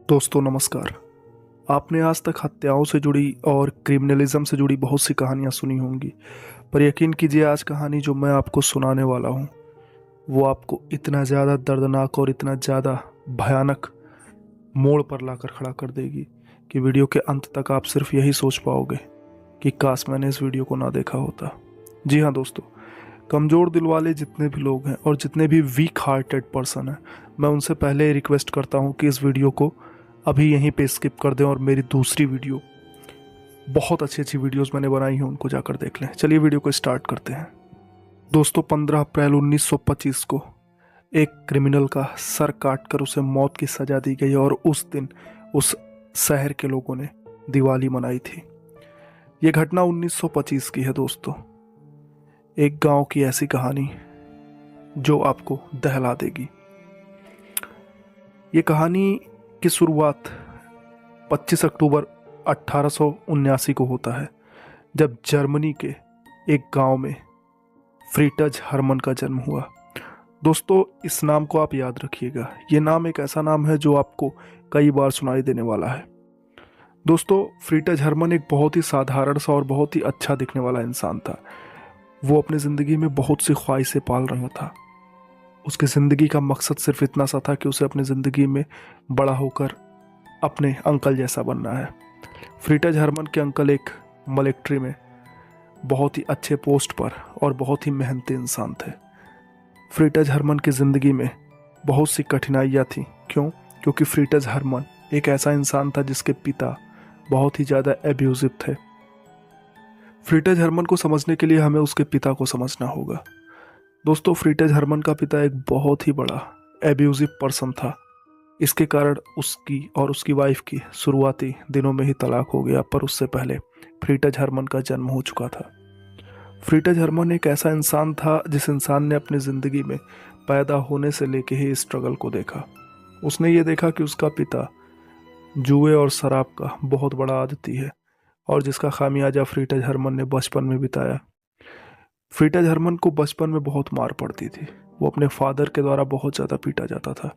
दोस्तों नमस्कार। आपने आज तक हत्याओं से जुड़ी और क्रिमिनलिज्म से जुड़ी बहुत सी कहानियां सुनी होंगी, पर यकीन कीजिए आज कहानी जो मैं आपको सुनाने वाला हूं वो आपको इतना ज़्यादा दर्दनाक और इतना ज़्यादा भयानक मोड़ पर लाकर खड़ा कर देगी कि वीडियो के अंत तक आप सिर्फ यही सोच पाओगे कि काश मैंने इस वीडियो को ना देखा होता। जी हाँ दोस्तों, कमज़ोर दिल वाले जितने भी लोग हैं और जितने भी वीक हार्टेड पर्सन हैं, मैं उनसे पहले रिक्वेस्ट करता हूँ कि इस वीडियो को अभी यहीं पे स्किप कर दें और मेरी दूसरी वीडियो, बहुत अच्छी अच्छी वीडियोस मैंने बनाई हैं, उनको जाकर देख लें। चलिए वीडियो को स्टार्ट करते हैं। दोस्तों 15 अप्रैल 1925 को एक क्रिमिनल का सर काटकर उसे मौत की सज़ा दी गई और उस दिन उस शहर के लोगों ने दिवाली मनाई थी। ये घटना 1925 की है दोस्तों। एक गांव की ऐसी कहानी जो आपको दहला देगी। ये कहानी की शुरुआत 25 अक्टूबर 1879 को होता है, जब जर्मनी के एक गांव में फ्रीटज हरमन का जन्म हुआ। दोस्तों इस नाम को आप याद रखिएगा, ये नाम एक ऐसा नाम है जो आपको कई बार सुनाई देने वाला है। दोस्तों फ्रीटज हरमन एक बहुत ही साधारण सा और बहुत ही अच्छा दिखने वाला इंसान था। वो अपनी ज़िंदगी में बहुत सी ख्वाहिशें पाल रहा था। उसकी ज़िंदगी का मकसद सिर्फ इतना सा था कि उसे अपनी ज़िंदगी में बड़ा होकर अपने अंकल जैसा बनना है। फ्रीटज हरमन के अंकल एक मिलिट्री में बहुत ही अच्छे पोस्ट पर और बहुत ही मेहनती इंसान थे। फ्रीटज हरमन की ज़िंदगी में बहुत सी कठिनाइयाँ थीं। क्योंकि फ्रीटज हरमन एक ऐसा इंसान था जिसके पिता बहुत ही ज़्यादा एब्यूजिव थे। फ्रीटज हरमन को समझने के लिए हमें उसके पिता को समझना होगा। दोस्तों फ्रीटज हरमन का पिता एक बहुत ही बड़ा एब्यूजिव पर्सन था। इसके कारण उसकी और उसकी वाइफ की शुरुआती दिनों में ही तलाक हो गया, पर उससे पहले फ्रीटज हरमन का जन्म हो चुका था। फ्रीटज हरमन एक ऐसा इंसान था जिस इंसान ने अपनी ज़िंदगी में पैदा होने से लेके ही स्ट्रगल को देखा। उसने ये देखा कि उसका पिता जुए और शराब का बहुत बड़ा आदती है और जिसका खामियाजा फ्रीटज हरमन ने बचपन में बिताया। फ्रीटज हरमन को बचपन में बहुत मार पड़ती थी। वो अपने फादर के द्वारा बहुत ज़्यादा पीटा जाता था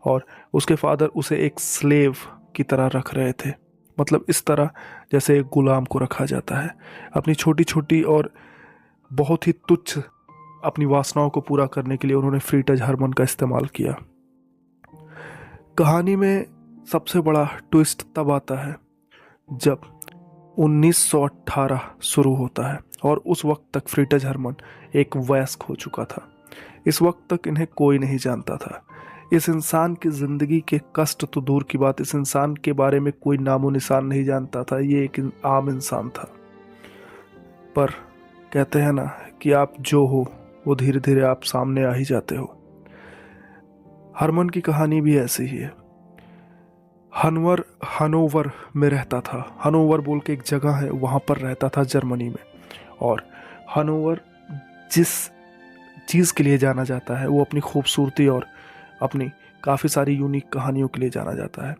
और उसके फादर उसे एक स्लेव की तरह रख रहे थे, मतलब इस तरह जैसे एक गुलाम को रखा जाता है। अपनी छोटी छोटी और बहुत ही तुच्छ अपनी वासनाओं को पूरा करने के लिए उन्होंने फ्रीटज हरमन का इस्तेमाल किया। कहानी में सबसे बड़ा ट्विस्ट तब आता है जब 1918 शुरू होता है और उस वक्त तक फ्रीटज हरमन एक वयस्क हो चुका था। इस वक्त तक इन्हें कोई नहीं जानता था। इस इंसान की ज़िंदगी के कष्ट तो दूर की बात, इस इंसान के बारे में कोई नामो निशान नहीं जानता था। ये एक आम इंसान था। पर कहते हैं ना कि आप जो हो वो धीरे धीरे आप सामने आ ही जाते हो। हरमन की कहानी भी ऐसी ही है। हनोवर में रहता था। हनोवर बोल के एक जगह है, वहाँ पर रहता था जर्मनी में। और हनोवर जिस चीज़ के लिए जाना जाता है वो अपनी खूबसूरती और अपनी काफ़ी सारी यूनिक कहानियों के लिए जाना जाता है।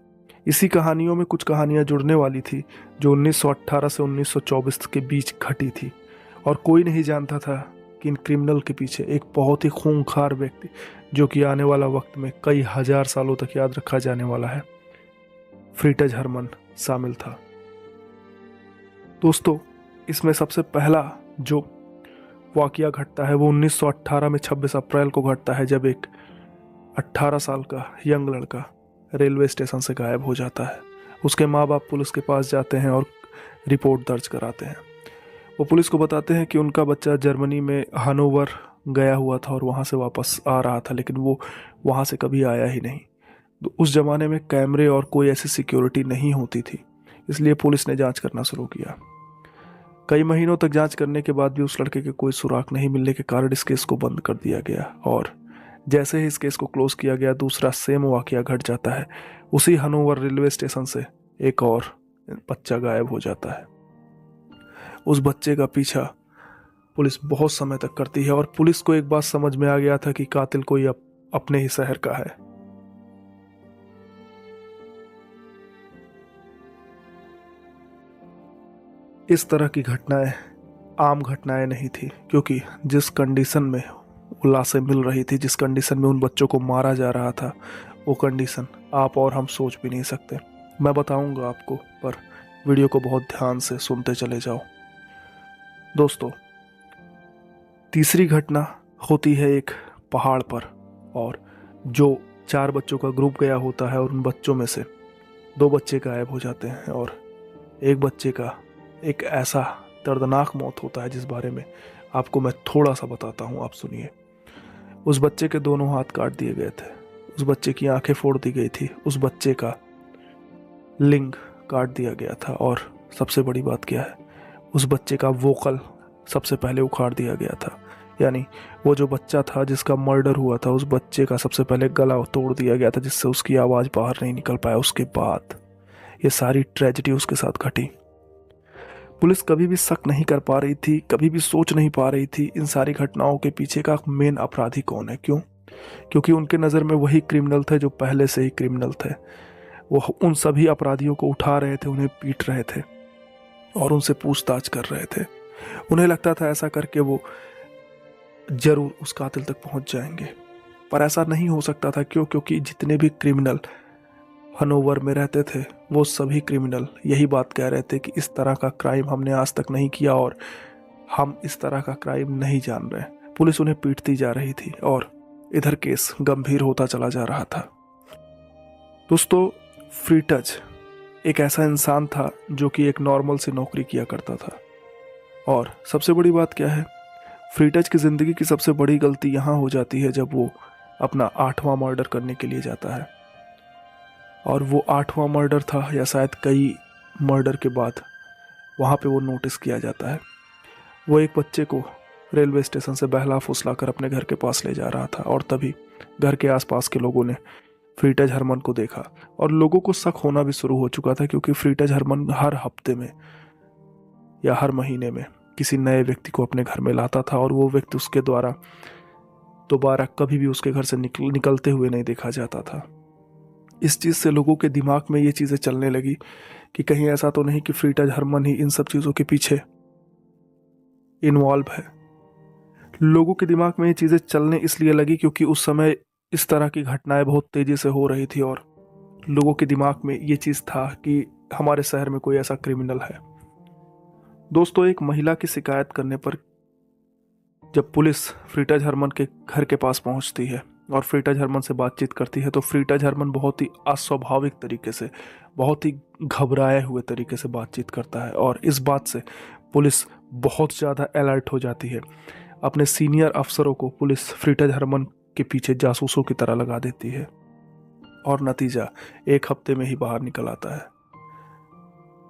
इसी कहानियों में कुछ कहानियाँ जुड़ने वाली थी जो 1918 से 1924 के बीच घटी थी और कोई नहीं जानता था कि इन क्रिमिनल के पीछे एक बहुत ही खूंखार व्यक्ति, जो कि आने वाला वक्त में कई हजार सालों तक याद रखा जाने वाला है, फ्रीटज हरमन शामिल था। दोस्तों इसमें सबसे पहला जो वाकया घटता है वो 1918 में 26 अप्रैल को घटता है, जब एक 18 साल का यंग लड़का रेलवे स्टेशन से गायब हो जाता है। उसके माँ बाप पुलिस के पास जाते हैं और रिपोर्ट दर्ज कराते हैं। वो पुलिस को बताते हैं कि उनका बच्चा जर्मनी में हनोवर गया हुआ था और वहाँ से वापस आ रहा था, लेकिन वो वहाँ से कभी आया ही नहीं। तो उस ज़माने में कैमरे और कोई ऐसी सिक्योरिटी नहीं होती थी, इसलिए पुलिस ने जांच करना शुरू किया। कई महीनों तक जांच करने के बाद भी उस लड़के के कोई सुराग नहीं मिलने के कारण इस केस को बंद कर दिया गया और जैसे ही इस केस को क्लोज किया गया दूसरा सेम वाकया घट जाता है। उसी हनोवर रेलवे स्टेशन से एक और बच्चा गायब हो जाता है। उस बच्चे का पीछा पुलिस बहुत समय तक करती है और पुलिस को एक बात समझ में आ गया था कि कातिल कोई अपने ही शहर का है। इस तरह की घटनाएं आम घटनाएं नहीं थी, क्योंकि जिस कंडीशन में वो लाशें मिल रही थी, जिस कंडीशन में उन बच्चों को मारा जा रहा था, वो कंडीशन आप और हम सोच भी नहीं सकते। मैं बताऊंगा आपको, पर वीडियो को बहुत ध्यान से सुनते चले जाओ। दोस्तों, तीसरी घटना होती है एक पहाड़ पर, और जो 4 बच्चों का ग्रुप गया होता है और उन बच्चों में से 2 बच्चे गायब हो जाते हैं और एक बच्चे का एक ऐसा दर्दनाक मौत होता है जिस बारे में आपको मैं थोड़ा सा बताता हूँ, आप सुनिए। उस बच्चे के दोनों हाथ काट दिए गए थे, उस बच्चे की आंखें फोड़ दी गई थी, उस बच्चे का लिंग काट दिया गया था, और सबसे बड़ी बात क्या है, उस बच्चे का वोकल सबसे पहले उखाड़ दिया गया था। यानी वो जो बच्चा था जिसका मर्डर हुआ था, उस बच्चे का सबसे पहले गला तोड़ दिया गया था जिससे उसकी आवाज़ बाहर नहीं निकल पाया। उसके बाद ये सारी ट्रेजेडी उसके साथ घटी। पुलिस कभी भी शक नहीं कर पा रही थी, कभी भी सोच नहीं पा रही थी इन सारी घटनाओं के पीछे का मेन अपराधी कौन है। क्यों? क्योंकि उनके नज़र में वही क्रिमिनल थे जो पहले से ही क्रिमिनल थे। वो उन सभी अपराधियों को उठा रहे थे, उन्हें पीट रहे थे और उनसे पूछताछ कर रहे थे। उन्हें लगता था ऐसा करके वो जरूर उस कातिल तक पहुंच जाएंगे, पर ऐसा नहीं हो सकता था। क्यों? क्योंकि जितने भी क्रिमिनल हनोवर में रहते थे वो सभी क्रिमिनल यही बात कह रहे थे कि इस तरह का क्राइम हमने आज तक नहीं किया और हम इस तरह का क्राइम नहीं जान रहे। पुलिस उन्हें पीटती जा रही थी और इधर केस गंभीर होता चला जा रहा था। दोस्तों, फ्रीटज एक ऐसा इंसान था जो कि एक नॉर्मल सी नौकरी किया करता था, और सबसे बड़ी बात क्या है, फ्रीटज की ज़िंदगी की सबसे बड़ी गलती यहाँ हो जाती है जब वो अपना 8वां मर्डर करने के लिए जाता है। और वो 8वां मर्डर था, या शायद कई मर्डर के बाद वहाँ पे वो नोटिस किया जाता है। वो एक बच्चे को रेलवे स्टेशन से बहला फुसला कर अपने घर के पास ले जा रहा था, और तभी घर के आसपास के लोगों ने फ्रीटज हरमन को देखा, और लोगों को शक होना भी शुरू हो चुका था क्योंकि फ्रीटज हरमन हर हफ्ते में या हर महीने में किसी नए व्यक्ति को अपने घर में लाता था, और वो व्यक्ति उसके द्वारा दोबारा कभी भी उसके घर से निकलते हुए नहीं देखा जाता था। इस चीज़ से लोगों के दिमाग में ये चीज़ें चलने लगी कि कहीं ऐसा तो नहीं कि फ्रीटज हरमन ही इन सब चीज़ों के पीछे इन्वॉल्व है। लोगों के दिमाग में ये चीज़ें चलने इसलिए लगी क्योंकि उस समय इस तरह की घटनाएं बहुत तेज़ी से हो रही थी, और लोगों के दिमाग में ये चीज़ था कि हमारे शहर में कोई ऐसा क्रिमिनल है। दोस्तों, एक महिला की शिकायत करने पर जब पुलिस फ्रीटज हरमन के घर के पास पहुंचती है और फ्रीटज हरमन से बातचीत करती है, तो फ्रीटज हरमन बहुत ही अस्वाभाविक तरीके से, बहुत ही घबराए हुए तरीके से बातचीत करता है, और इस बात से पुलिस बहुत ज़्यादा अलर्ट हो जाती है। अपने सीनियर अफसरों को पुलिस फ्रीटज हरमन के पीछे जासूसों की तरह लगा देती है, और नतीजा 1 हफ्ते में ही बाहर निकल आता है।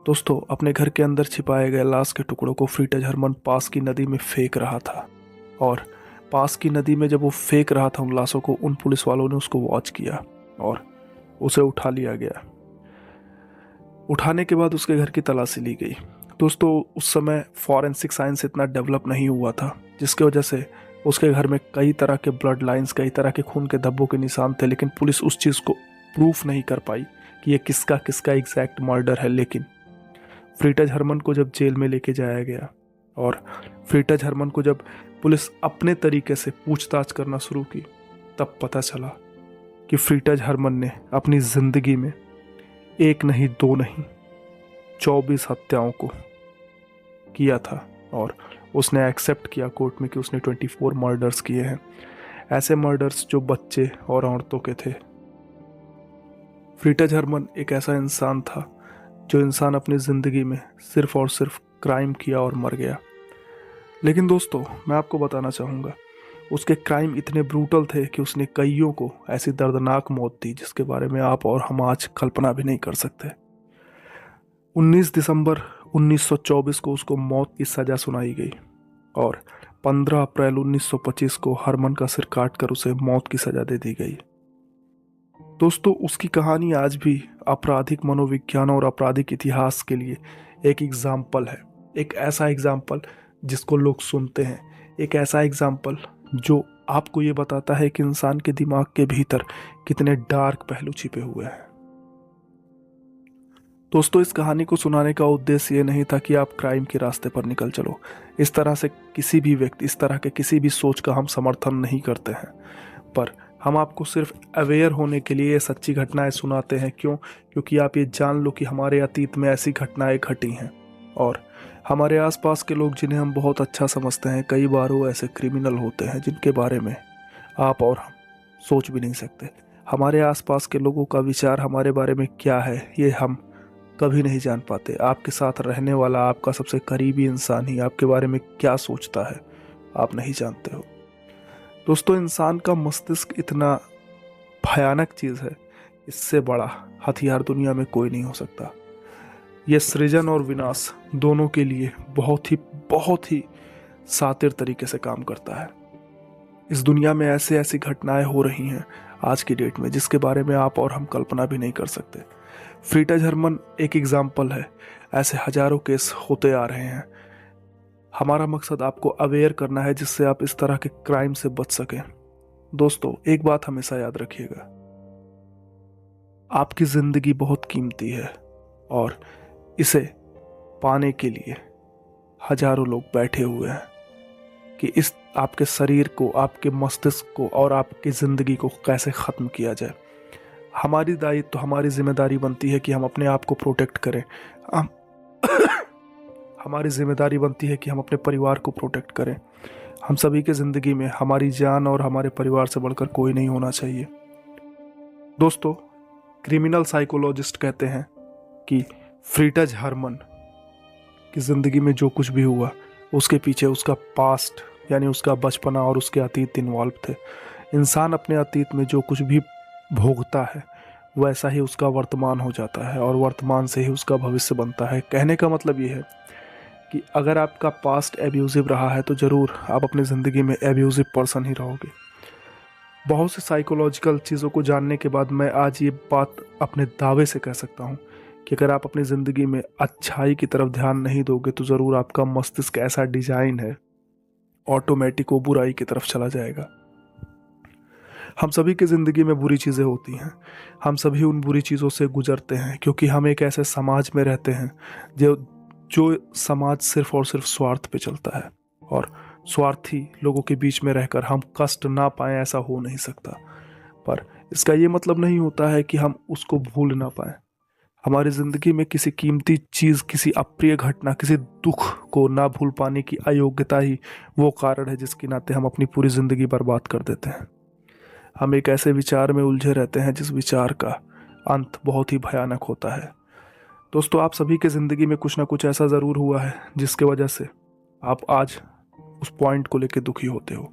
दोस्तों, अपने घर के अंदर छिपाए गए लाश के टुकड़ों को फ्रीटज हरमन पास की नदी में फेंक रहा था, और पास की नदी में जब वो फेंक रहा था उन लाशों को, उन पुलिस वालों ने उसको वॉच किया और उसे उठा लिया गया। उठाने के बाद उसके घर की तलाशी ली गई। दोस्तों, उस समय फॉरेंसिक साइंस इतना डेवलप नहीं हुआ था, जिसकी वजह से उसके घर में कई तरह के ब्लड लाइंस, कई तरह के खून के धब्बों के निशान थे, लेकिन पुलिस उस चीज़ को प्रूफ नहीं कर पाई कि ये किसका किसका एग्जैक्ट मर्डर है। लेकिन फ्रीटज हरमन को जब जेल में लेके जाया गया और फ्रीटज हरमन को जब पुलिस अपने तरीके से पूछताछ करना शुरू की, तब पता चला कि फ्रीटज हरमन ने अपनी ज़िंदगी में 1 नहीं 2 नहीं 24 हत्याओं को किया था, और उसने एक्सेप्ट किया कोर्ट में कि उसने 24 मर्डर्स किए हैं, ऐसे मर्डर्स जो बच्चे और औरतों के थे। फ्रीटज हरमन एक ऐसा इंसान था जो इंसान अपनी ज़िंदगी में सिर्फ और सिर्फ क्राइम किया और मर गया। लेकिन दोस्तों, मैं आपको बताना चाहूँगा, उसके क्राइम इतने ब्रूटल थे कि उसने कईयों को ऐसी दर्दनाक मौत दी जिसके बारे में आप और हम आज कल्पना भी नहीं कर सकते। 19 दिसंबर 1924 को उसको मौत की सज़ा सुनाई गई, और 15 अप्रैल 1925 को हरमन का सिर काटकर उसे मौत की सज़ा दे दी गई। दोस्तों, उसकी कहानी आज भी आपराधिक मनोविज्ञान और आपराधिक इतिहास के लिए एक एग्जाम्पल है, एक ऐसा एग्जाम्पल जिसको लोग सुनते हैं, एक ऐसा एग्जाम्पल जो आपको ये बताता है कि इंसान के दिमाग के भीतर कितने डार्क पहलू छिपे हुए हैं। दोस्तों, इस कहानी को सुनाने का उद्देश्य ये नहीं था कि आप क्राइम के रास्ते पर निकल चलो। इस तरह से किसी भी व्यक्ति, इस तरह के किसी भी सोच का हम समर्थन नहीं करते हैं, पर हम आपको सिर्फ अवेयर होने के लिए ये सच्ची घटनाएं सुनाते हैं। क्यों? क्योंकि आप ये जान लो कि हमारे अतीत में ऐसी घटनाएं घटी हैं और हमारे आसपास के लोग जिन्हें हम बहुत अच्छा समझते हैं, कई बार वो ऐसे क्रिमिनल होते हैं जिनके बारे में आप और हम सोच भी नहीं सकते। हमारे आसपास के लोगों का विचार हमारे बारे में क्या है ये हम कभी नहीं जान पाते। आपके साथ रहने वाला आपका सबसे करीबी इंसान ही आपके बारे में क्या सोचता है आप नहीं जानते हो। दोस्तों, इंसान का मस्तिष्क इतना भयानक चीज़ है, इससे बड़ा हथियार दुनिया में कोई नहीं हो सकता। यह सृजन और विनाश दोनों के लिए बहुत ही सातिर तरीके से काम करता है। इस दुनिया में ऐसे ऐसी घटनाएं हो रही हैं आज की डेट में जिसके बारे में आप और हम कल्पना भी नहीं कर सकते। फ्रीटज हरमन एक एग्जाम्पल है। ऐसे हजारों केस होते आ रहे हैं। हमारा मकसद आपको अवेयर करना है जिससे आप इस तरह के क्राइम से बच सकें। दोस्तों, एक बात हमेशा याद रखिएगा, आपकी जिंदगी बहुत कीमती है और इसे पाने के लिए हजारों लोग बैठे हुए हैं कि इस आपके शरीर को, आपके मस्तिष्क को और आपकी ज़िंदगी को कैसे ख़त्म किया जाए। हमारी दायित्व, हमारी जिम्मेदारी बनती है कि हम अपने आप को प्रोटेक्ट करें। हम हमारी जिम्मेदारी बनती है कि हम अपने परिवार को प्रोटेक्ट करें। हम सभी के ज़िंदगी में हमारी जान और हमारे परिवार से बढ़कर कोई नहीं होना चाहिए। दोस्तों, क्रिमिनल साइकोलॉजिस्ट कहते हैं कि फ्रीटज हरमन की ज़िंदगी में जो कुछ भी हुआ उसके पीछे उसका पास्ट यानी उसका बचपना और उसके अतीत इन्वॉल्व थे। इंसान अपने अतीत में जो कुछ भी भोगता है वैसा ही उसका वर्तमान हो जाता है और वर्तमान से ही उसका भविष्य बनता है। कहने का मतलब ये है कि अगर आपका पास्ट एब्यूजिव रहा है तो ज़रूर आप अपनी ज़िंदगी में एब्यूजिव पर्सन ही रहोगे। बहुत से साइकोलॉजिकल चीज़ों को जानने के बाद मैं आज ये बात अपने दावे से कह सकता हूँ कि अगर आप अपनी ज़िंदगी में अच्छाई की तरफ ध्यान नहीं दोगे तो ज़रूर आपका मस्तिष्क ऐसा डिजाइन है ऑटोमेटिक वो बुराई की तरफ चला जाएगा। हम सभी की ज़िंदगी में बुरी चीज़ें होती हैं। हम सभी उन बुरी चीज़ों से गुजरते हैं क्योंकि हम एक ऐसे समाज में रहते हैं जो समाज सिर्फ और सिर्फ स्वार्थ पे चलता है और स्वार्थी लोगों के बीच में रहकर हम कष्ट ना पाएं ऐसा हो नहीं सकता। पर इसका ये मतलब नहीं होता है कि हम उसको भूल ना पाएं। हमारी ज़िंदगी में किसी कीमती चीज़, किसी अप्रिय घटना, किसी दुख को ना भूल पाने की अयोग्यता ही वो कारण है जिसके नाते हम अपनी पूरी ज़िंदगी बर्बाद कर देते हैं। हम एक ऐसे विचार में उलझे रहते हैं जिस विचार का अंत बहुत ही भयानक होता है। दोस्तों, आप सभी के ज़िंदगी में कुछ ना कुछ ऐसा ज़रूर हुआ है जिसके वजह से आप आज उस पॉइंट को लेकर दुखी होते हो।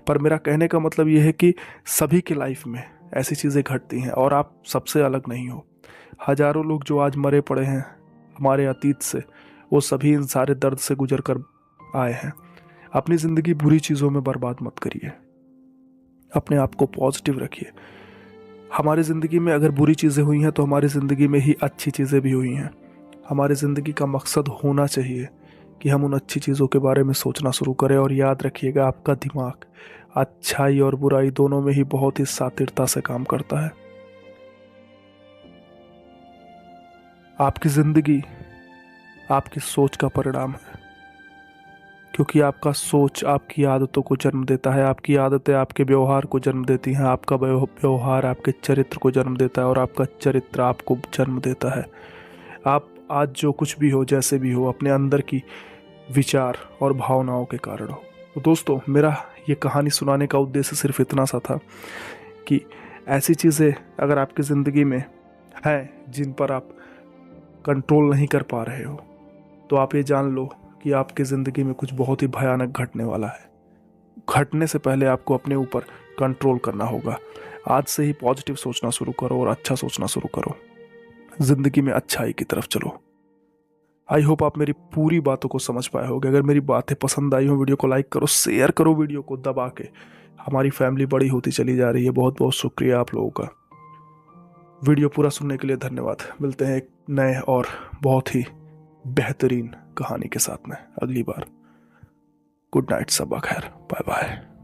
पर मेरा कहने का मतलब ये है कि सभी के लाइफ में ऐसी चीज़ें घटती हैं और आप सबसे अलग नहीं हो। हजारों लोग जो आज मरे पड़े हैं हमारे अतीत से, वो सभी इन सारे दर्द से गुजर कर आए हैं। अपनी ज़िंदगी बुरी चीज़ों में बर्बाद मत करिए, अपने आप को पॉजिटिव रखिए। हमारी ज़िंदगी में अगर बुरी चीज़ें हुई हैं तो हमारी ज़िंदगी में ही अच्छी चीज़ें भी हुई हैं। हमारी ज़िंदगी का मकसद होना चाहिए कि हम उन अच्छी चीज़ों के बारे में सोचना शुरू करें। और याद रखिएगा, आपका दिमाग अच्छाई और बुराई दोनों में ही बहुत ही शातिरता से काम करता है। आपकी ज़िंदगी आपकी सोच का परिणाम है, क्योंकि आपका सोच आपकी आदतों को जन्म देता है, आपकी आदतें आपके व्यवहार को जन्म देती हैं, आपका व्यवहार आपके चरित्र को जन्म देता है और आपका चरित्र आपको जन्म देता है। आप आज जो कुछ भी हो, जैसे भी हो, अपने अंदर की विचार और भावनाओं के कारण हो। तो दोस्तों, मेरा ये कहानी सुनाने का उद्देश्य सिर्फ इतना सा था कि ऐसी चीज़ें अगर आपकी ज़िंदगी में हैं जिन पर आप कंट्रोल नहीं कर पा रहे हो तो आप ये जान लो कि आपकी ज़िंदगी में कुछ बहुत ही भयानक घटने वाला है। घटने से पहले आपको अपने ऊपर कंट्रोल करना होगा। आज से ही पॉजिटिव सोचना शुरू करो और अच्छा सोचना शुरू करो। ज़िंदगी में अच्छाई की तरफ चलो। आई होप आप मेरी पूरी बातों को समझ पाए होगे। अगर मेरी बातें पसंद आई हो, वीडियो को लाइक करो, शेयर करो वीडियो को दबा के। हमारी फैमिली बड़ी होती चली जा रही है। बहुत बहुत शुक्रिया आप लोगों का। वीडियो पूरा सुनने के लिए धन्यवाद। मिलते हैं एक नए और बहुत ही बेहतरीन कहानी के साथ में अगली बार। गुड नाइट, सबा खैर, बाय बाय।